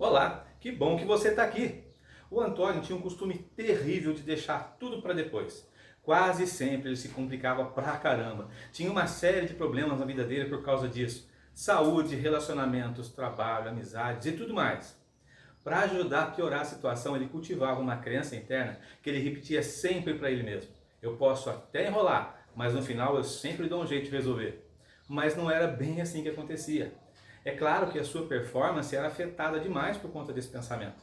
Olá, que bom que você está aqui. O Antônio tinha um costume terrível de deixar tudo para depois. Quase sempre ele se complicava pra caramba. Tinha uma série de problemas na vida dele por causa disso. Saúde, relacionamentos, trabalho, amizades e tudo mais. Para ajudar a piorar a situação, ele cultivava uma crença interna que ele repetia sempre para ele mesmo. Eu posso até enrolar, mas no final eu sempre dou um jeito de resolver. Mas não era bem assim que acontecia. É claro que a sua performance era afetada demais por conta desse pensamento.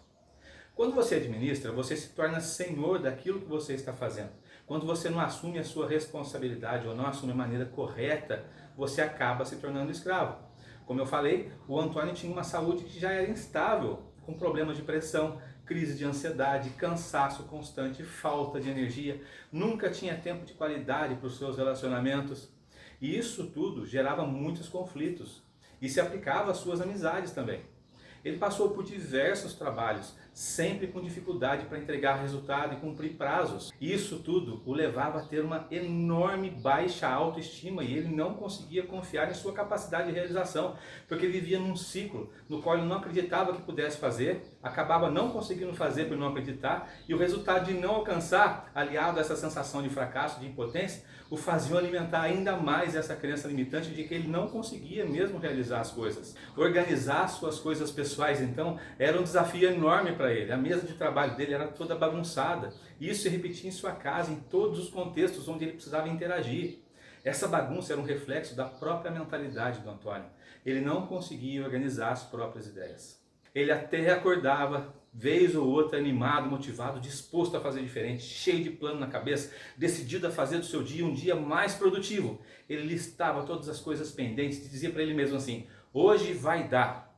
Quando você administra, você se torna senhor daquilo que você está fazendo. Quando você não assume a sua responsabilidade ou não assume a maneira correta, você acaba se tornando escravo. Como eu falei, o Antônio tinha uma saúde que já era instável, com problemas de pressão, crise de ansiedade, cansaço constante, falta de energia, nunca tinha tempo de qualidade para os seus relacionamentos. E isso tudo gerava muitos conflitos e se aplicava às suas amizades também. Ele passou por diversos trabalhos, sempre com dificuldade para entregar resultado e cumprir prazos. Isso tudo o levava a ter uma enorme baixa autoestima e ele não conseguia confiar em sua capacidade de realização, porque ele vivia num ciclo no qual ele não acreditava que pudesse fazer, acabava não conseguindo fazer por não acreditar, e o resultado de não alcançar, aliado a essa sensação de fracasso, de impotência, o faziam alimentar ainda mais essa crença limitante de que ele não conseguia mesmo realizar as coisas. Organizar suas coisas pessoais, então, era um desafio enorme para ele. A mesa de trabalho dele era toda bagunçada. E isso se repetia em sua casa, em todos os contextos onde ele precisava interagir. Essa bagunça era um reflexo da própria mentalidade do Antônio. Ele não conseguia organizar as próprias ideias. Ele até acordava, vez ou outra, animado, motivado, disposto a fazer diferente, cheio de plano na cabeça, decidido a fazer do seu dia um dia mais produtivo. Ele listava todas as coisas pendentes e dizia para ele mesmo assim: hoje vai dar.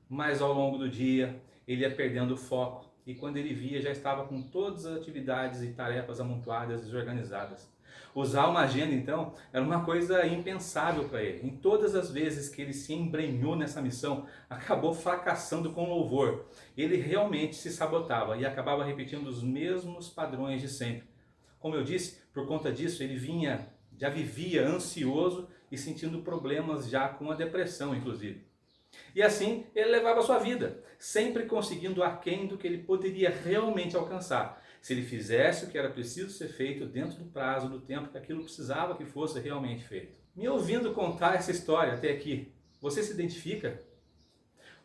Mas ao longo do dia ele ia perdendo o foco e quando ele via já estava com todas as atividades e tarefas amontoadas e desorganizadas. Usar uma agenda, então, era uma coisa impensável para ele. Em todas as vezes que ele se embrenhou nessa missão, acabou fracassando com louvor. Ele realmente se sabotava e acabava repetindo os mesmos padrões de sempre. Como eu disse, por conta disso, ele já vivia ansioso e sentindo problemas já com a depressão, inclusive. E assim ele levava a sua vida, sempre conseguindo aquém do que ele poderia realmente alcançar, se ele fizesse o que era preciso ser feito dentro do prazo, do tempo que aquilo precisava que fosse realmente feito. Me ouvindo contar essa história até aqui, você se identifica?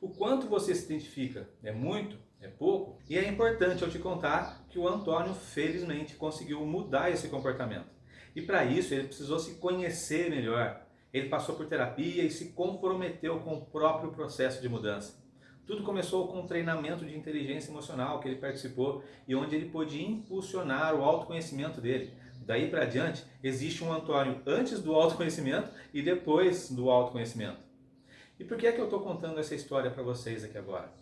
O quanto você se identifica? É muito? É pouco? E é importante eu te contar que o Antônio felizmente conseguiu mudar esse comportamento. E para isso ele precisou se conhecer melhor. Ele passou por terapia e se comprometeu com o próprio processo de mudança. Tudo começou com um treinamento de inteligência emocional que ele participou e onde ele pôde impulsionar o autoconhecimento dele. Daí para diante, existe um Antônio antes do autoconhecimento e depois do autoconhecimento. E por que é que eu estou contando essa história para vocês aqui agora?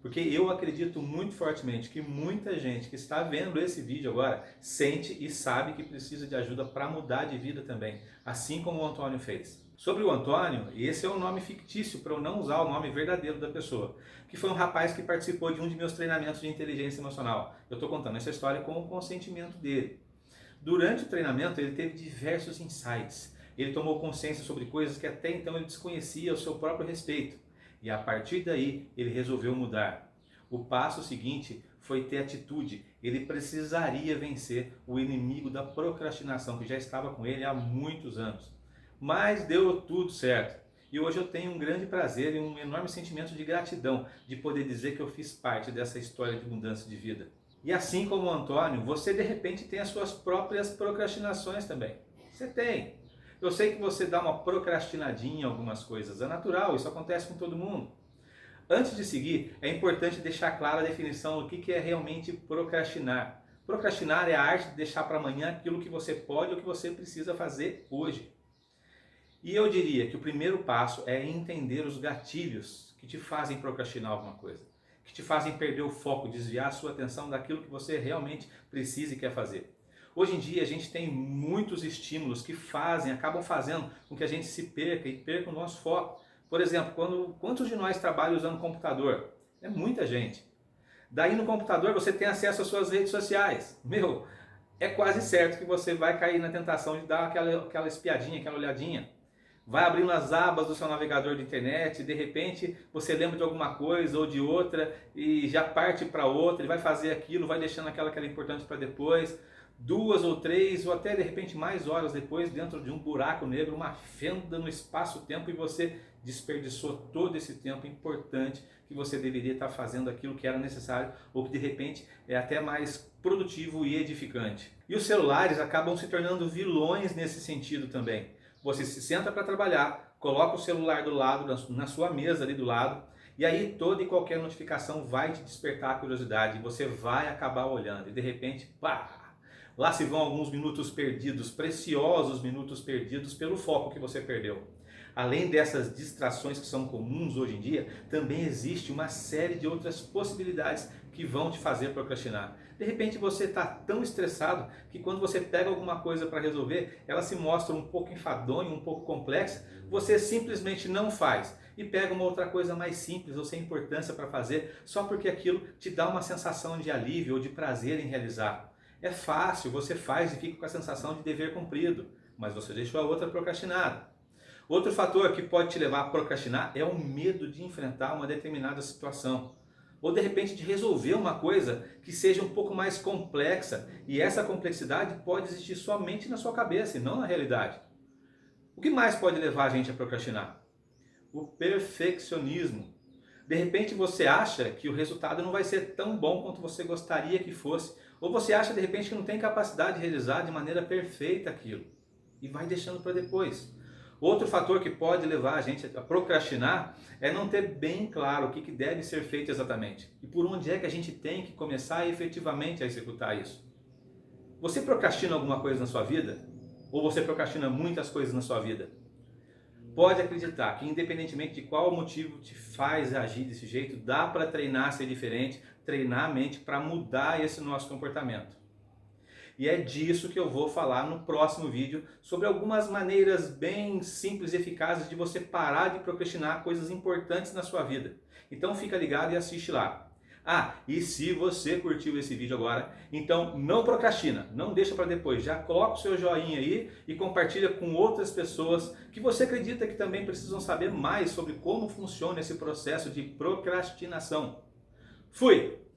Porque eu acredito muito fortemente que muita gente que está vendo esse vídeo agora sente e sabe que precisa de ajuda para mudar de vida também, assim como o Antônio fez. Sobre o Antônio, esse é um nome fictício para eu não usar o nome verdadeiro da pessoa, que foi um rapaz que participou de um de meus treinamentos de inteligência emocional. Eu estou contando essa história com o consentimento dele. Durante o treinamento ele teve diversos insights, ele tomou consciência sobre coisas que até então ele desconhecia ao seu próprio respeito. E a partir daí ele resolveu mudar. O passo seguinte foi ter atitude. Ele precisaria vencer o inimigo da procrastinação que já estava com ele há muitos anos. Mas deu tudo certo. E hoje eu tenho um grande prazer e um enorme sentimento de gratidão de poder dizer que eu fiz parte dessa história de mudança de vida. E assim como o Antônio, você de repente tem as suas próprias procrastinações também. Você tem. Eu sei que você dá uma procrastinadinha em algumas coisas, é natural, isso acontece com todo mundo. Antes de seguir, é importante deixar clara a definição do que é realmente procrastinar. Procrastinar é a arte de deixar para amanhã aquilo que você pode ou que você precisa fazer hoje. E eu diria que o primeiro passo é entender os gatilhos que te fazem procrastinar alguma coisa, que te fazem perder o foco, desviar a sua atenção daquilo que você realmente precisa e quer fazer. Hoje em dia a gente tem muitos estímulos que acabam fazendo com que a gente se perca e perca o nosso foco. Por exemplo, quantos de nós trabalham usando computador? É muita gente. Daí no computador você tem acesso às suas redes sociais. É quase certo que você vai cair na tentação de dar aquela espiadinha, aquela olhadinha. vai abrindo as abas do seu navegador de internet, de repente você lembra de alguma coisa ou de outra e já parte para outra, e vai fazer aquilo, vai deixando aquela que era importante para depois, 2 ou 3 ou até de repente mais horas depois, dentro de um buraco negro, uma fenda no espaço-tempo, e você desperdiçou todo esse tempo importante que você deveria estar fazendo aquilo que era necessário, ou que de repente é até mais produtivo e edificante. E os celulares acabam se tornando vilões nesse sentido também. Você se senta para trabalhar, coloca o celular do lado, na sua mesa ali do lado, e aí toda e qualquer notificação vai te despertar a curiosidade, e você vai acabar olhando, e de repente, pá! Lá se vão alguns minutos perdidos, preciosos minutos perdidos pelo foco que você perdeu. Além dessas distrações que são comuns hoje em dia, também existe uma série de outras possibilidades que vão te fazer procrastinar. De repente você está tão estressado que quando você pega alguma coisa para resolver, ela se mostra um pouco enfadonha, um pouco complexa, você simplesmente não faz e pega uma outra coisa mais simples ou sem importância para fazer, só porque aquilo te dá uma sensação de alívio ou de prazer em realizar. É fácil, você faz e fica com a sensação de dever cumprido, mas você deixou a outra procrastinada. Outro fator que pode te levar a procrastinar é o medo de enfrentar uma determinada situação. Ou de repente de resolver uma coisa que seja um pouco mais complexa, e essa complexidade pode existir somente na sua cabeça e não na realidade. O que mais pode levar a gente a procrastinar? O perfeccionismo. De repente você acha que o resultado não vai ser tão bom quanto você gostaria que fosse, ou você acha de repente que não tem capacidade de realizar de maneira perfeita aquilo, e vai deixando para depois. Outro fator que pode levar a gente a procrastinar é não ter bem claro o que deve ser feito exatamente e por onde é que a gente tem que começar efetivamente a executar isso. Você procrastina alguma coisa na sua vida? Ou você procrastina muitas coisas na sua vida? Pode acreditar que independentemente de qual motivo te faz agir desse jeito, dá para treinar a ser diferente, treinar a mente para mudar esse nosso comportamento. E é disso que eu vou falar no próximo vídeo, sobre algumas maneiras bem simples e eficazes de você parar de procrastinar coisas importantes na sua vida. Então fica ligado e assiste lá. Ah, e se você curtiu esse vídeo agora, então não procrastina, não deixa para depois, já coloca o seu joinha aí e compartilha com outras pessoas que você acredita que também precisam saber mais sobre como funciona esse processo de procrastinação. Fui!